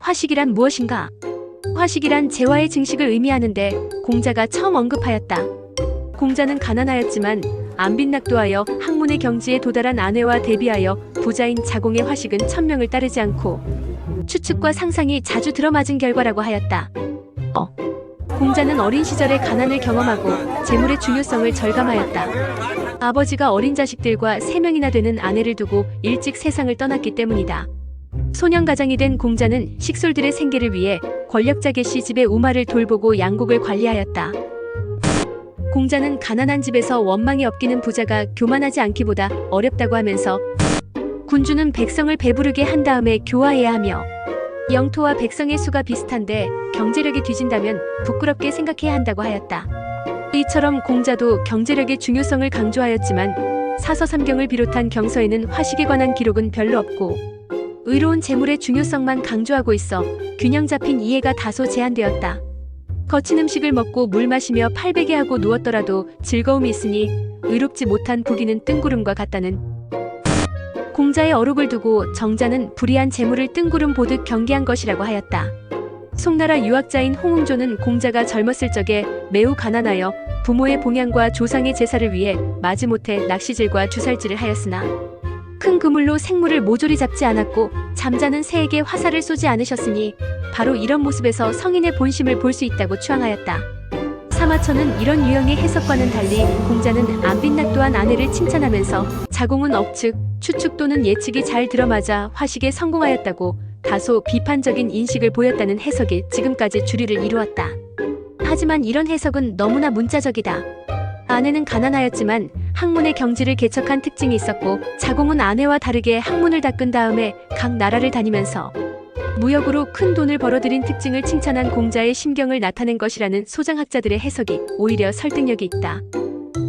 화식이란 무엇인가? 화식이란 재화의 증식을 의미하는데 공자가 처음 언급하였다. 공자는 가난하였지만 안빈낙도하여 학문의 경지에 도달한 아내와 대비하여 부자인 자공의 화식은 천명을 따르지 않고 추측과 상상이 자주 들어맞은 결과라고 하였다. 공자는 어린 시절의 가난을 경험하고 재물의 중요성을 절감하였다. 아버지가 어린 자식들과 3명이나 되는 아내를 두고 일찍 세상을 떠났기 때문이다. 소년가장이 된 공자는 식솔들의 생계를 위해 권력자 계시 집의 우마를 돌보고 양곡을 관리하였다. 공자는 가난한 집에서 원망이 엎기는 부자가 교만하지 않기보다 어렵다고 하면서 군주는 백성을 배부르게 한 다음에 교화해야 하며 영토와 백성의 수가 비슷한데 경제력이 뒤진다면 부끄럽게 생각해야 한다고 하였다. 이처럼 공자도 경제력의 중요성을 강조하였지만 사서삼경을 비롯한 경서에는 화식에 관한 기록은 별로 없고 의로운 재물의 중요성만 강조하고 있어 균형 잡힌 이해가 다소 제한되었다. 거친 음식을 먹고 물 마시며 팔베개하고 누웠더라도 즐거움이 있으니 의롭지 못한 부귀는 뜬구름과 같다는 공자의 어록을 두고 정자는 불의한 재물을 뜬구름 보듯 경계한 것이라고 하였다. 송나라 유학자인 홍응조는 공자가 젊었을 적에 매우 가난하여 부모의 봉양과 조상의 제사를 위해 마지못해 낚시질과 주살질을 하였으나 큰 그물로 생물을 모조리 잡지 않았고 잠자는 새에게 화살을 쏘지 않으셨으니 바로 이런 모습에서 성인의 본심을 볼 수 있다고 추앙하였다. 사마천은 이런 유형의 해석과는 달리 공자는 안빈낙도한 아내를 칭찬하면서 자공은 억측, 추측 또는 예측이 잘 들어맞아 화식에 성공하였다고 다소 비판적인 인식을 보였다는 해석이 지금까지 주류를 이루었다. 하지만 이런 해석은 너무나 문자적이다. 아내는 가난하였지만 학문의 경지를 개척한 특징이 있었고 자공은 아내와 다르게 학문을 닦은 다음에 각 나라를 다니면서 무역으로 큰 돈을 벌어들인 특징을 칭찬한 공자의 심경을 나타낸 것이라는 소장학자들의 해석이 오히려 설득력이 있다.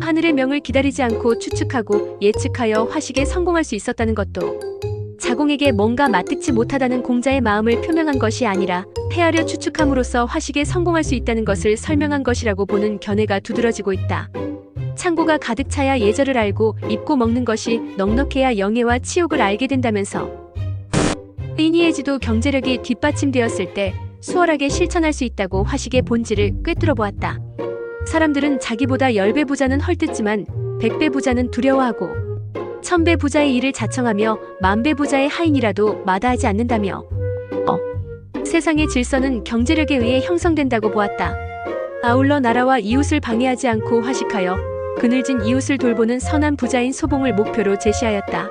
하늘의 명을 기다리지 않고 추측하고 예측하여 화식에 성공할 수 있었다는 것도 자공에게 뭔가 마뜩지 못하다는 공자의 마음을 표명한 것이 아니라 패하려 추측함으로써 화식에 성공할 수 있다는 것을 설명한 것이라고 보는 견해가 두드러지고 있다. 창고가 가득 차야 예절을 알고 입고 먹는 것이 넉넉해야 영예와 치욕을 알게 된다면서 인이해지도 경제력이 뒷받침되었을 때 수월하게 실천할 수 있다고 화식의 본질을 꿰뚫어 보았다. 사람들은 자기보다 10배 부자는 헐뜯지만 100배 부자는 두려워하고 1000배 부자의 일을 자청하며 10,000배 부자의 하인이라도 마다하지 않는다며 세상의 질서는 경제력에 의해 형성된다고 보았다. 아울러 나라와 이웃을 방해하지 않고 화식하여 그늘진 이웃을 돌보는 선한 부자인 소봉을 목표로 제시하였다.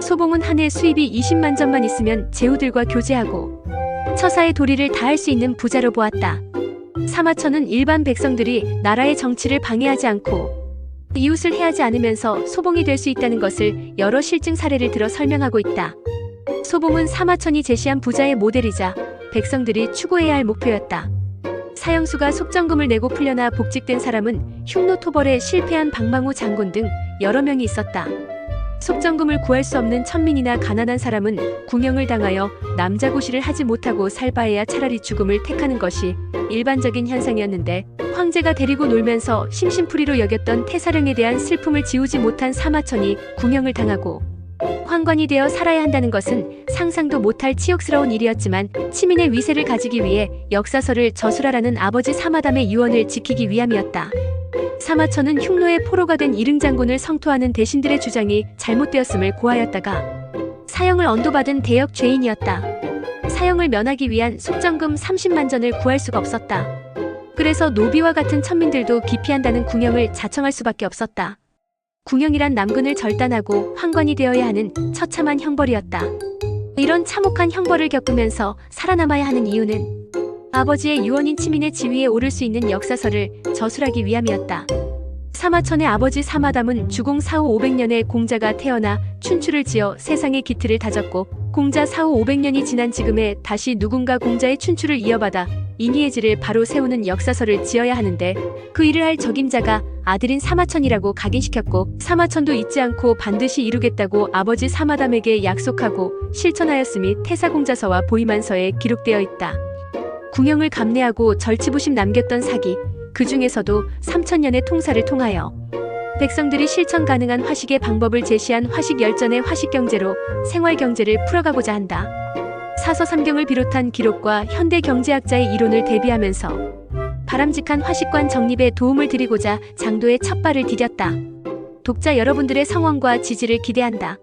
소봉은 한 해 수입이 20만 전만 있으면 제후들과 교제하고 처사의 도리를 다할 수 있는 부자로 보았다. 사마천은 일반 백성들이 나라의 정치를 방해하지 않고 이웃을 해하지 않으면서 소봉이 될 수 있다는 것을 여러 실증 사례를 들어 설명하고 있다. 소봉은 사마천이 제시한 부자의 모델이자 백성들이 추구해야 할 목표였다. 사형수가 속전금을 내고 풀려나 복직된 사람은 흉노토벌에 실패한 박망우 장군 등 여러 명이 있었다. 속전금을 구할 수 없는 천민이나 가난한 사람은 궁형을 당하여 남자고시를 하지 못하고 살 바에야 차라리 죽음을 택하는 것이 일반적인 현상이었는데 황제가 데리고 놀면서 심심풀이로 여겼던 태사령에 대한 슬픔을 지우지 못한 사마천이 궁형을 당하고 황관이 되어 살아야 한다는 것은 상상도 못할 치욕스러운 일이었지만 치민의 위세를 가지기 위해 역사서를 저술하라는 아버지 사마담의 유언을 지키기 위함이었다. 사마천은 흉노의 포로가 된 이릉장군을 성토하는 대신들의 주장이 잘못되었음을 고하였다가 사형을 언도받은 대역 죄인이었다. 사형을 면하기 위한 속전금 30만 전을 구할 수가 없었다. 그래서 노비와 같은 천민들도 기피한다는 궁형을 자청할 수밖에 없었다. 궁형이란 남근을 절단하고 황관이 되어야 하는 처참한 형벌이었다. 이런 참혹한 형벌을 겪으면서 살아남아야 하는 이유는 아버지의 유언인 치민의 지위에 오를 수 있는 역사서를 저술하기 위함이었다. 사마천의 아버지 사마담은 주공 사후 500년에 공자가 태어나 춘추를 지어 세상의 기틀을 다졌고 공자 사후 500년이 지난 지금에 다시 누군가 공자의 춘추를 이어받아 인이해지를 바로 세우는 역사서를 지어야 하는데 그 일을 할 적임자가 아들인 사마천이라고 각인시켰고 사마천도 잊지 않고 반드시 이루겠다고 아버지 사마담에게 약속하고 실천하였음이 태사공자서와 보이만서에 기록되어 있다. 궁형을 감내하고 절치부심 남겼던 사기, 그 중에서도 3000년의 통사를 통하여 백성들이 실천 가능한 화식의 방법을 제시한 화식열전의 화식경제로 생활경제를 풀어가고자 한다. 사서삼경을 비롯한 기록과 현대 경제학자의 이론을 대비하면서 바람직한 화식관 정립에 도움을 드리고자 장도의 첫 발을 디뎠다. 독자 여러분들의 성원과 지지를 기대한다.